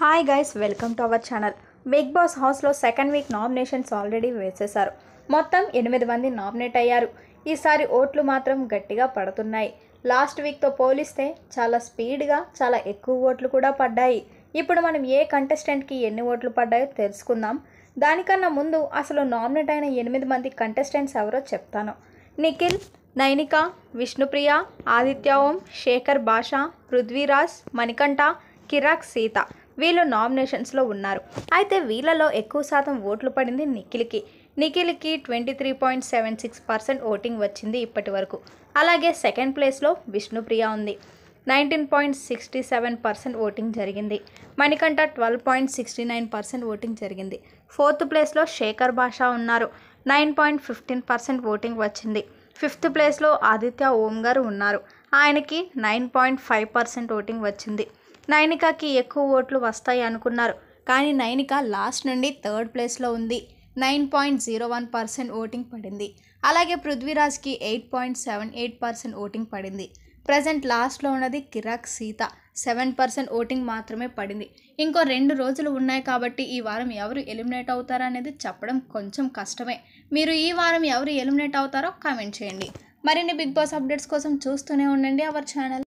Hi guys, welcome to our channel. Big boss హౌస్లో second week nominations already వేసేశారు. మొత్తం 8 మంది నామినేట్ అయ్యారు. ఈసారి ఓట్లు మాత్రం గట్టిగా పడుతున్నాయి. లాస్ట్ వీక్తో పోలిస్తే చాలా స్పీడ్గా చాలా ఎక్కువ ఓట్లు కూడా పడ్డాయి. ఇప్పుడు మనం ఏ కంటెస్టెంట్కి ఎన్ని ఓట్లు పడ్డాయో తెలుసుకుందాం. దానికన్నా ముందు అసలు నామినేట్ అయిన 8 మంది కంటెస్టెంట్స్ ఎవరో చెప్తాను. నిఖిల్, నైనిక, విష్ణుప్రియ, ఆదిత్య ఓం, శేఖర్ భాషా, పృథ్వీరాజ్, మణికంఠ, కిరాక్, సీత వీళ్ళు నామినేషన్స్లో ఉన్నారు. అయితే వీళ్ళలో ఎక్కువ శాతం ఓట్లు పడింది నిఖిల్కి. 23.76% ఓటింగ్ వచ్చింది ఇప్పటి వరకు. అలాగే సెకండ్ ప్లేస్లో విష్ణుప్రియ ఉంది. 19.67% ఓటింగ్ జరిగింది. మణికంఠ 12.69% ఓటింగ్ జరిగింది. ఫోర్త్ ప్లేస్లో శేఖర్ భాషా ఉన్నారు. 9.15% ఓటింగ్ వచ్చింది. ఫిఫ్త్ ప్లేస్లో ఆదిత్య ఓం గారు ఉన్నారు. ఆయనకి 9.5% ఓటింగ్ వచ్చింది. నైనికకి ఎక్కువ ఓట్లు వస్తాయి అనుకున్నారు, కానీ నైనిక లాస్ట్ నుండి థర్డ్ ప్లేస్లో ఉంది. 9.01% ఓటింగ్ పడింది. అలాగే పృథ్వీరాజ్కి 8.78% ఓటింగ్ పడింది. ప్రజెంట్ లాస్ట్లో ఉన్నది కిరాక్, సీత 7% ఓటింగ్ మాత్రమే పడింది. ఇంకో 2 రోజులు ఉన్నాయి కాబట్టి ఈ వారం ఎవరు ఎలిమినేట్ అవుతారనేది చెప్పడం కొంచెం కష్టమే. మీరు ఈ వారం ఎవరు ఎలిమినేట్ అవుతారో కామెంట్ చేయండి. మరిన్ని బిగ్ బాస్ అప్డేట్స్ కోసం చూస్తూనే ఉండండి అవర్ ఛానల్.